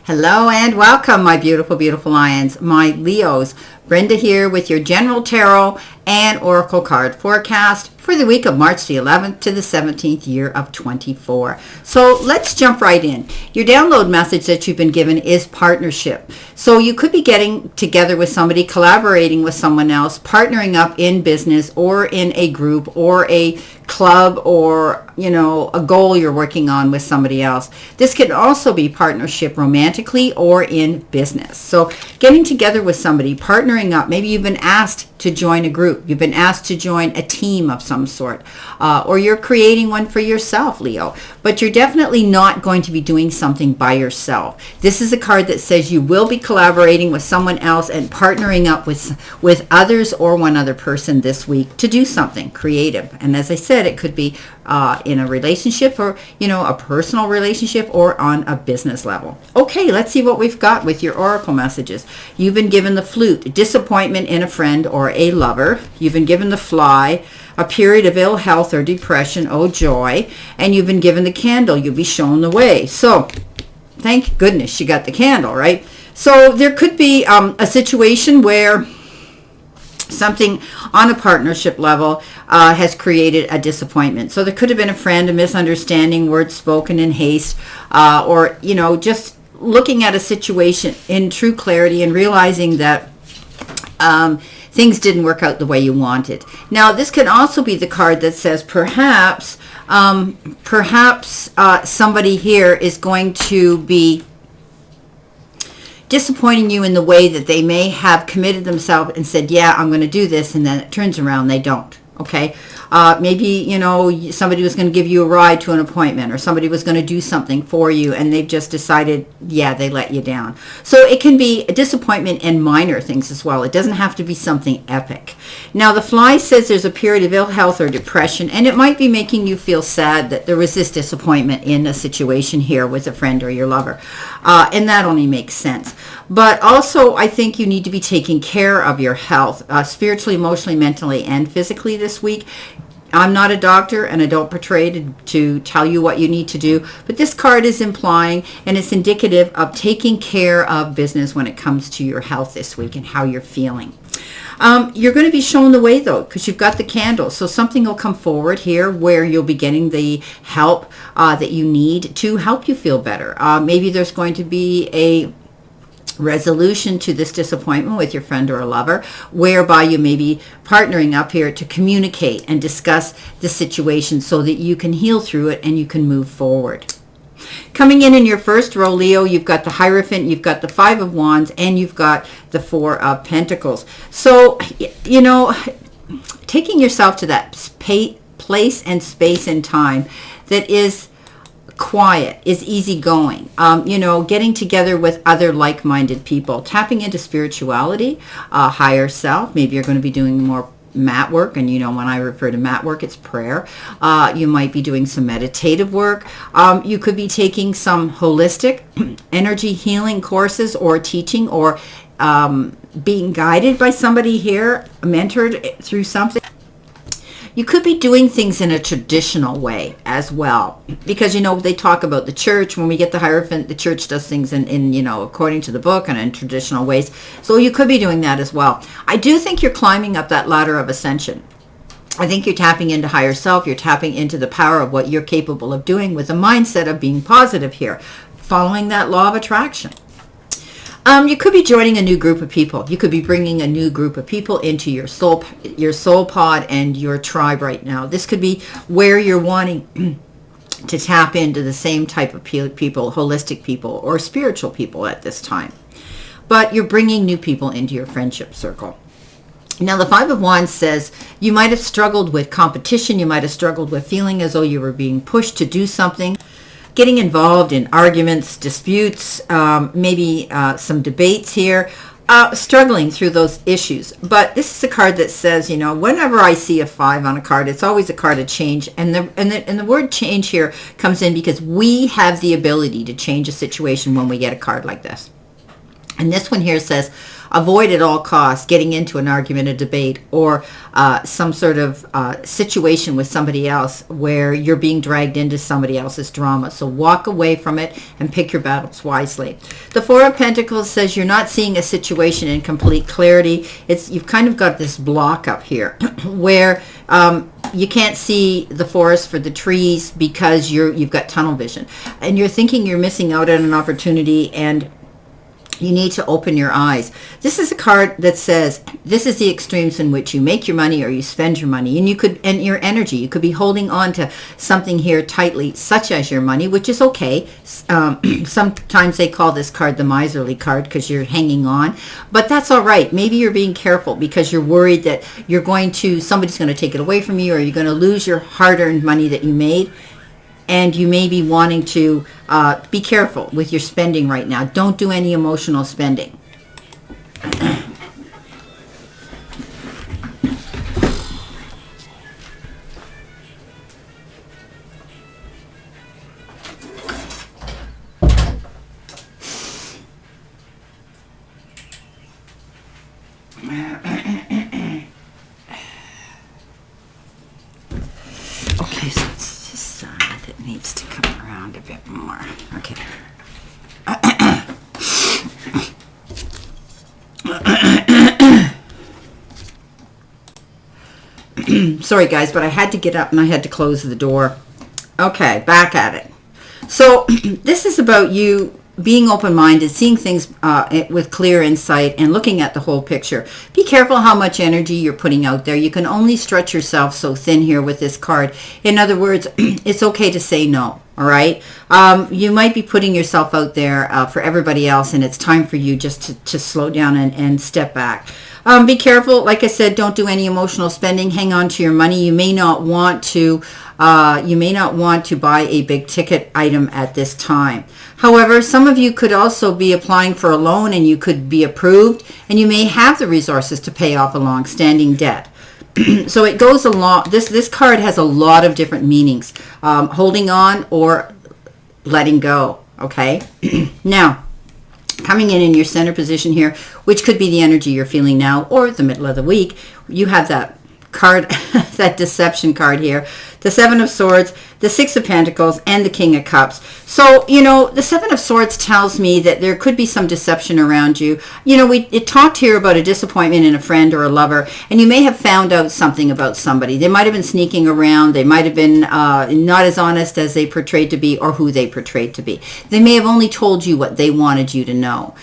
Hello and welcome, my beautiful, beautiful lions, my Leos. Brenda here with your General Tarot and Oracle card forecast for the week of March the 11th to the 17th year of 24. So let's jump right in. Your download message that you've been given is partnership. So you could be getting together with somebody, collaborating with someone else, partnering up in business or in a group or a club or, a goal you're working on with somebody else. This could also be partnership romantically or in business. So getting together with somebody, partnering up. Maybe you've been asked to join a group. You've been asked to join a team of some sort. Or you're creating one for yourself, Leo. But you're definitely not going to be doing something by yourself. This is a card that says you will be collaborating with someone else and partnering up with others or one other person this week to do something creative. And as I said, it could be in a relationship or, a personal relationship or on a business level. Okay, let's see what we've got with your oracle messages. You've been given the flute, disappointment in a friend or a lover. You've been given the fly, a period of ill health or depression, oh joy. And you've been given the candle, you'll be shown the way. So thank goodness you got the candle, right? So there could be a situation where something on a partnership level has created a disappointment. So there could have been a friend, a misunderstanding, words spoken in haste, or, just looking at a situation in true clarity and realizing that things didn't work out the way you wanted. Now, this can also be the card that says perhaps somebody here is going to be disappointing you in the way that they may have committed themselves and said, yeah, I'm going to do this, and then it turns around they don't. Okay, maybe somebody was going to give you a ride to an appointment, or somebody was going to do something for you, and they've just decided, yeah, they let you down. So it can be a disappointment in minor things as well. It doesn't have to be something epic. Now the fly says there's a period of ill health or depression, and it might be making you feel sad that there was this disappointment in a situation here with a friend or your lover, and that only makes sense. But also, I think you need to be taking care of your health, spiritually, emotionally, mentally, and physically this week. I'm not a doctor, and I don't portray to tell you what you need to do, but this card is implying, and it's indicative of taking care of business when it comes to your health this week and how you're feeling. You're going to be shown the way, though, because you've got the candle. So something will come forward here where you'll be getting the help that you need to help you feel better. Maybe there's going to be a resolution to this disappointment with your friend or a lover, whereby you may be partnering up here to communicate and discuss the situation so that you can heal through it and you can move forward. Coming in your first row, Leo, you've got the Hierophant, you've got the Five of Wands, and you've got the Four of Pentacles. So, taking yourself to that place and space and time that is quiet, is easygoing, getting together with other like-minded people, tapping into spirituality, higher self. Maybe you're going to be doing more mat work, and when I refer to mat work, it's prayer. You might be doing some meditative work. You could be taking some holistic energy healing courses or teaching, or being guided by somebody here, mentored through something. You could be doing things in a traditional way as well, because they talk about the church. When we get the Hierophant, the church does things in according to the book and in traditional ways. So you could be doing that as well. I do think you're climbing up that ladder of ascension. I think you're tapping into higher self. You're tapping into the power of what you're capable of doing with a mindset of being positive here, following that law of attraction. You could be joining a new group of people. You could be bringing a new group of people into your soul pod and your tribe right now. This could be where you're wanting to tap into the same type of people, holistic people or spiritual people at this time. But you're bringing new people into your friendship circle. Now, the Five of Wands says you might have struggled with competition. You might have struggled with feeling as though you were being pushed to do something. Getting involved in arguments, disputes, maybe some debates here, struggling through those issues. But this is a card that says, whenever I see a 5 on a card, it's always a card of change. And the word change here comes in because we have the ability to change a situation when we get a card like this. And this one here says, avoid at all costs getting into an argument, a debate, or some sort of situation with somebody else where you're being dragged into somebody else's drama. So walk away from it and pick your battles wisely. The Four of Pentacles says you're not seeing a situation in complete clarity. You've kind of got this block up here where you can't see the forest for the trees because you've got tunnel vision. And you're thinking you're missing out on an opportunity, and you need to open your eyes. This is a card that says this is the extremes in which you make your money or you spend your money, and your energy. You could be holding on to something here tightly, such as your money, which is okay. Sometimes they call this card the miserly card because you're hanging on, but that's all right. Maybe you're being careful because you're worried that somebody's going to take it away from you, or you're going to lose your hard-earned money that you made. And you may be wanting to be careful with your spending right now. Don't do any emotional spending. Okay, so it's this side that needs to come around a bit more. Okay. Sorry guys, but I had to get up and I had to close the door. Okay, back at it. So this is about you being open-minded, seeing things with clear insight, and looking at the whole picture. Be careful how much energy you're putting out there. You can only stretch yourself so thin here with this card. In other words, it's okay to say no. All right. You might be putting yourself out there for everybody else, and it's time for you just to slow down and step back. Be careful. Like I said, don't do any emotional spending. Hang on to your money. You may not want to buy a big ticket item at this time. However, some of you could also be applying for a loan, and you could be approved, and you may have the resources to pay off a long-standing debt. So it goes along. This card has a lot of different meanings. Holding on or letting go. Okay. Now, coming in your center position here, which could be the energy you're feeling now or the middle of the week, you have that card, that deception card here, the Seven of Swords, the Six of Pentacles, and the King of Cups. So, the Seven of Swords tells me that there could be some deception around you. It talked here about a disappointment in a friend or a lover, and you may have found out something about somebody. They might have been sneaking around. They might have been not as honest as they portrayed to be, or who they portrayed to be. They may have only told you what they wanted you to know.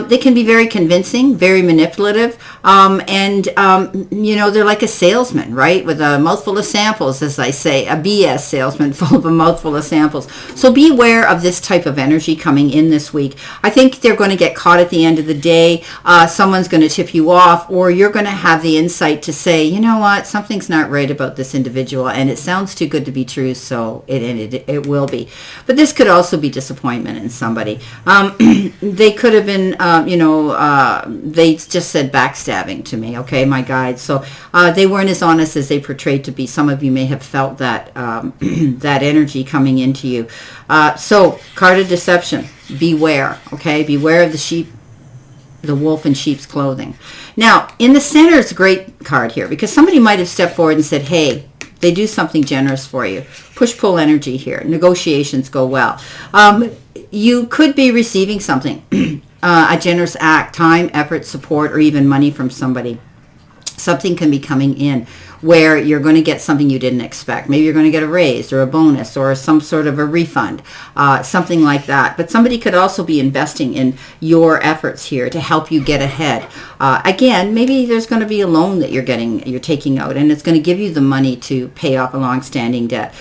They can be very convincing, very manipulative, and they're like a salesman, right? With a mouthful of samples, as I say, a BS salesman full of a mouthful of samples. So be aware of this type of energy coming in this week. I think they're going to get caught at the end of the day. Someone's going to tip you off, or you're going to have the insight to say, you know what, something's not right about this individual, and it sounds too good to be true, so it will be. But this could also be disappointment in somebody. They could have been, they just said backstabbing to me, okay, my guides. So they weren't as honest as they portrayed to be. Some of you may have felt that that energy coming into you. So card of deception, beware, okay? Beware of the sheep, the wolf in sheep's clothing. Now, in the center is a great card here, because somebody might have stepped forward and said, hey, they do something generous for you. Push-pull energy here. Negotiations go well. You could be receiving something, a generous act, time, effort, support, or even money from somebody. Something can be coming in where you're going to get something you didn't expect. Maybe you're going to get a raise or a bonus or some sort of a refund, something like that. But somebody could also be investing in your efforts here to help you get ahead. Again, maybe there's going to be a loan that you're taking out, and it's going to give you the money to pay off a long-standing debt.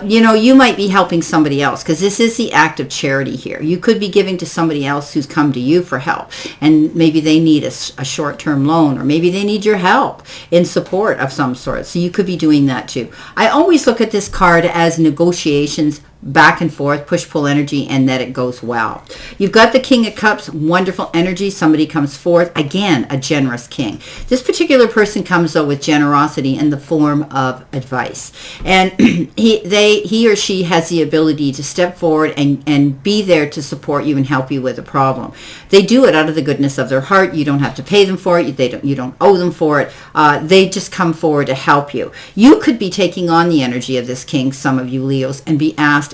You might be helping somebody else, because this is the act of charity here. You could be giving to somebody else who's come to you for help, and maybe they need a short-term loan, or maybe they need your help in support of some sort. So you could be doing that too. I always look at this card as negotiations back and forth, push-pull energy, and that it goes well. You've got the King of Cups, wonderful energy. Somebody comes forth, again, a generous king. This particular person comes, though, with generosity in the form of advice. And he or she has the ability to step forward and be there to support you and help you with a problem. They do it out of the goodness of their heart. You don't have to pay them for it. You don't owe them for it. They just come forward to help you. You could be taking on the energy of this king, some of you Leos, and be asked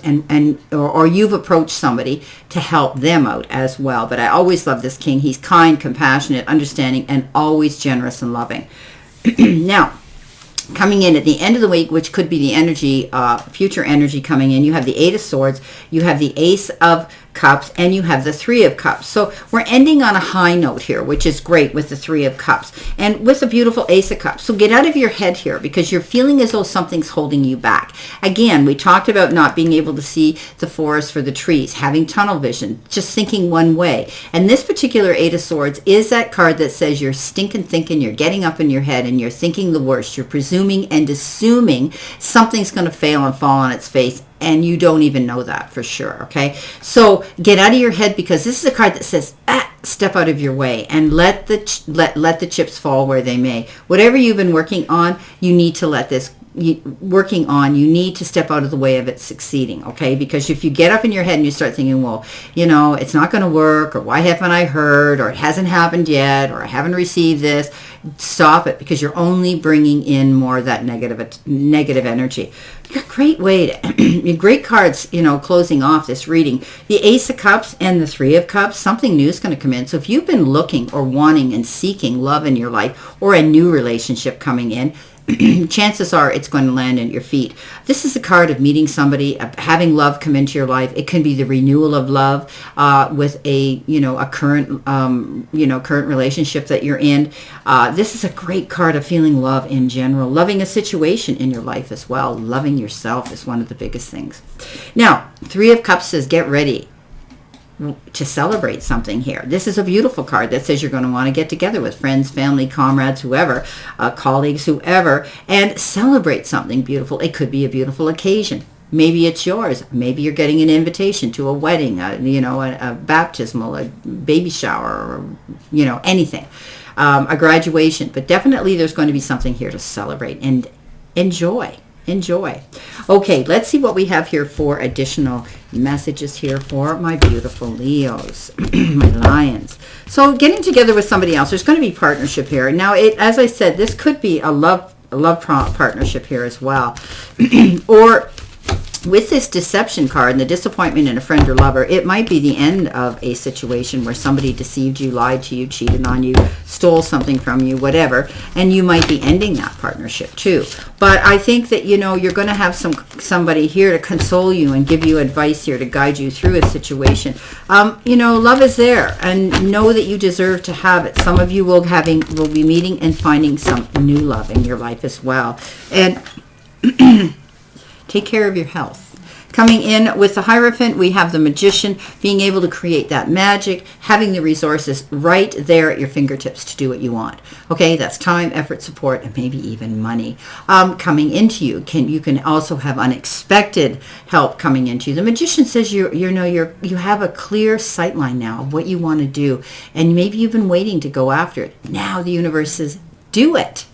or you've approached somebody to help them out as well. But I always love this king. He's kind, compassionate, understanding, and always generous and loving. Now, coming in at the end of the week, which could be the energy, future energy coming in, you have the Eight of Swords, you have the Ace of Cups, and you have the Three of Cups. So we're ending on a high note here, which is great with the Three of Cups and with a beautiful Ace of Cups. So get out of your head here because you're feeling as though something's holding you back. Again, we talked about not being able to see the forest for the trees, having tunnel vision, just thinking one way. And this particular Eight of Swords is that card that says you're stinking thinking, you're getting up in your head and you're thinking the worst. You're presuming and assuming something's going to fail and fall on its face, and you don't even know that for sure, okay? So get out of your head because this is a card that says, step out of your way and let the chips fall where they may. Whatever you've been working on, you need to let this you need to step out of the way of it succeeding, okay? Because if you get up in your head and you start thinking, well, it's not going to work, or why haven't I heard, or it hasn't happened yet, or I haven't received this, stop it, because you're only bringing in more of that negative energy. You got great great cards, closing off this reading. The Ace of Cups and the Three of Cups, something new is going to come in. So if you've been looking or wanting and seeking love in your life or a new relationship coming in, chances are it's going to land at your feet. This is a card of meeting somebody, having love come into your life. It can be the renewal of love with a current current relationship that you're in. This is a great card of feeling love in general, loving a situation in your life as well. Loving yourself is one of the biggest things. Now, Three of Cups says get ready to celebrate something here. This is a beautiful card that says you're going to want to get together with friends, family, comrades, whoever, colleagues, whoever, and celebrate something beautiful. It could be a beautiful occasion. Maybe it's yours. Maybe you're getting an invitation to a wedding, a baptismal, a baby shower, or, anything, a graduation. But definitely there's going to be something here to celebrate and enjoy. Okay, let's see what we have here for additional messages here for my beautiful Leos, my Lions. So getting together with somebody else, there's going to be partnership here. Now, as I said, this could be a love partnership here as well. Or with this deception card and the disappointment in a friend or lover, it might be the end of a situation where somebody deceived you, lied to you, cheated on you, stole something from you, whatever, and you might be ending that partnership too. But I think that, you're going to have somebody here to console you and give you advice here to guide you through a situation. Love is there, and know that you deserve to have it. Some of you will be meeting and finding some new love in your life as well. And take care of your health. Coming in with the Hierophant, we have the Magician, being able to create that magic, having the resources right there at your fingertips to do what you want. Okay, that's time, effort, support, and maybe even money coming into you. You can also have unexpected help coming into you. The Magician says you have a clear sight line now of what you want to do, and maybe you've been waiting to go after it. Now the universe says, do it.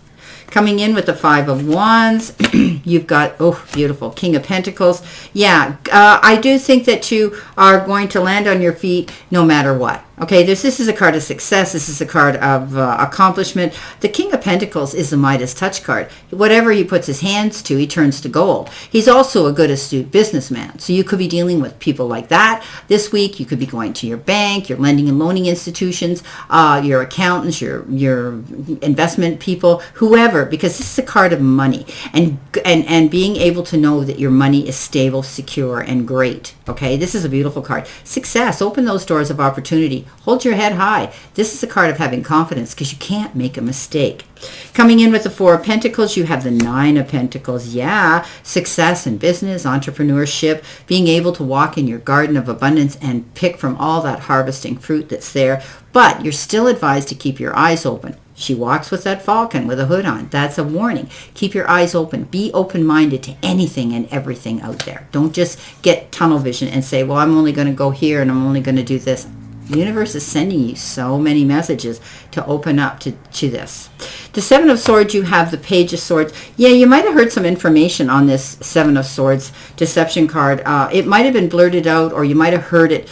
Coming in with the Five of Wands, you've got, beautiful, King of Pentacles. Yeah, I do think that you are going to land on your feet no matter what. Okay, this is a card of success. This is a card of accomplishment. The King of Pentacles is the Midas touch card. Whatever he puts his hands to, he turns to gold. He's also a good, astute businessman. So you could be dealing with people like that this week. You could be going to your bank, your lending and loaning institutions, your accountants, your investment people, whoever, because this is a card of money and being able to know that your money is stable, secure, and great. Okay, this is a beautiful card. Success. Open those doors of opportunity. Hold your head high. This is a card of having confidence because you can't make a mistake. Coming in with the Four of Pentacles, you have the Nine of Pentacles. Yeah, success in business, entrepreneurship, being able to walk in your garden of abundance and pick from all that harvesting fruit that's there. But you're still advised to keep your eyes open. She walks with that falcon with a hood on. That's a warning. Keep your eyes open. Be open-minded to anything and everything out there. Don't just get tunnel vision and say, well, I'm only going to go here and I'm only going to do this. The universe is sending you so many messages to open up to this. The Seven of Swords, you have the Page of Swords. Yeah, you might have heard some information on this Seven of Swords deception card. It might have been blurted out, or you might have heard it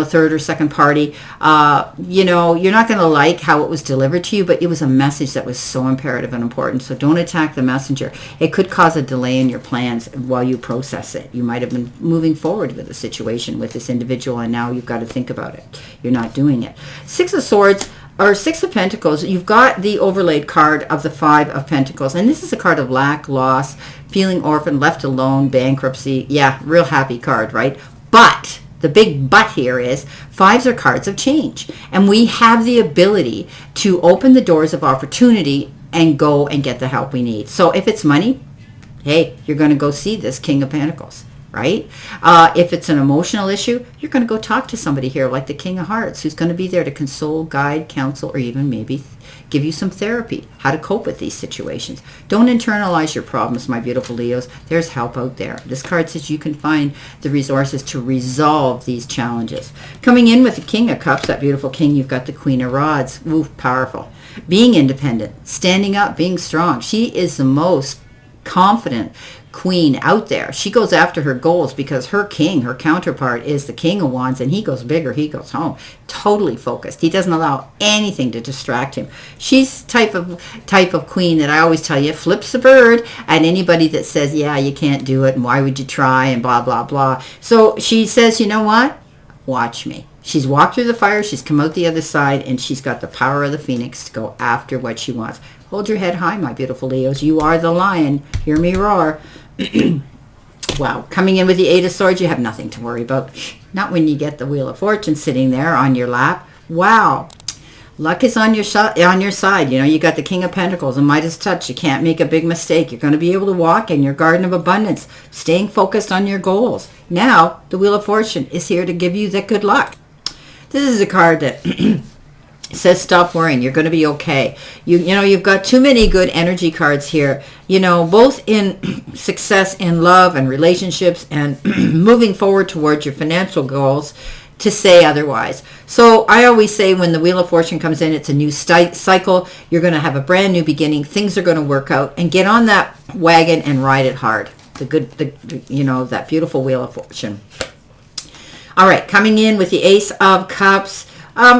third or second party. You're not going to like how it was delivered to you, but it was a message that was so imperative and important. So don't attack the messenger. It could cause a delay in your plans while you process it. You might have been moving forward with the situation with this individual, and now you've got to think about it. You're not doing it. Six of Swords, or Six of Pentacles, you've got the overlaid card of the Five of Pentacles. And this is a card of lack, loss, feeling orphaned, left alone, bankruptcy. Yeah, real happy card, right? But the big but here is fives are cards of change. And we have the ability to open the doors of opportunity and go and get the help we need. So if it's money, hey, you're going to go see this King of Pentacles, right? If it's an emotional issue, you're going to go talk to somebody here like the King of Hearts, who's going to be there to console, guide, counsel, or even maybe give you some therapy, how to cope with these situations. Don't internalize your problems, my beautiful Leos. There's help out there. This card says you can find the resources to resolve these challenges. Coming in with the King of Cups, that beautiful king, you've got the Queen of Rods. Ooh, powerful. Being independent, standing up, being strong. She is the most confident queen out there. She goes after her goals because her king, her counterpart, is the King of Wands, and he goes bigger, he goes home. Totally focused. He doesn't allow anything to distract him. She's type of queen that I always tell you flips the bird at anybody that says, yeah, you can't do it, and why would you try, and blah, blah, blah. So she says, you know what? Watch me. She's walked through the fire, she's come out the other side, and she's got the power of the phoenix to go after what she wants. Hold your head high, my beautiful Leos. You are the lion. Hear me roar. Wow. Coming in with the Eight of Swords, you have nothing to worry about. Not when you get the Wheel of Fortune sitting there on your lap. Wow. Luck is on your side. You got the King of Pentacles and Midas touch. You can't make a big mistake. You're going to be able to walk in your garden of abundance, staying focused on your goals. Now, the Wheel of Fortune is here to give you that good luck. This is a card that says stop worrying. You're going to be okay. You've got too many good energy cards here, both in success in love and relationships and moving forward towards your financial goals, to say otherwise. So I always say when the Wheel of Fortune comes in, it's a new cycle. You're going to have a brand new beginning. Things are going to work out, and get on that wagon and ride it hard. That beautiful Wheel of Fortune. All right, coming in with the Ace of Cups.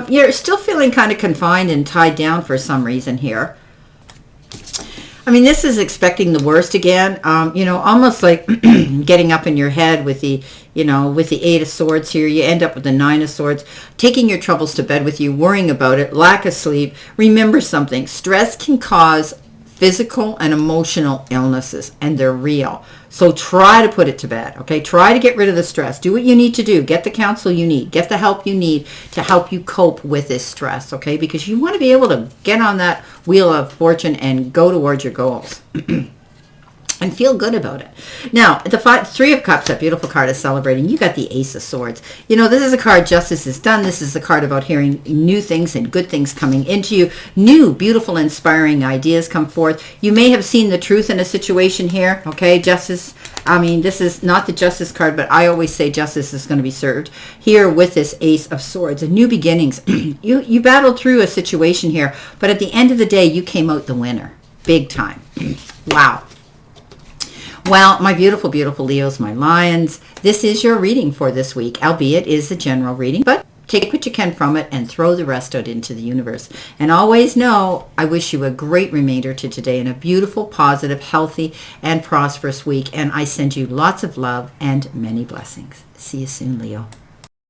You're still feeling kind of confined and tied down for some reason here. I mean, this is expecting the worst again. Almost like getting up in your head with the Eight of Swords here. You end up with the Nine of Swords, taking your troubles to bed with you, worrying about it, lack of sleep. Remember something. Stress can cause physical and emotional illnesses, and they're real. So try to put it to bed, okay? Try to get rid of the stress. Do what you need to do. Get the counsel you need. Get the help you need to help you cope with this stress, okay? Because you want to be able to get on that Wheel of Fortune and go towards your goals. And feel good about it. Now, the Three of Cups, that beautiful card is celebrating. You got the Ace of Swords. This is a card, justice is done. This is a card about hearing new things and good things coming into you. New, beautiful, inspiring ideas come forth. You may have seen the truth in a situation here, okay? Justice, this is not the Justice card, but I always say justice is going to be served here with this Ace of Swords. And new beginnings. You battled through a situation here, but at the end of the day, you came out the winner. Big time. Wow. Well, my beautiful, beautiful Leos, my lions, this is your reading for this week, albeit it is a general reading, but take what you can from it and throw the rest out into the universe. And always know, I wish you a great remainder to today and a beautiful, positive, healthy, and prosperous week. And I send you lots of love and many blessings. See you soon, Leo.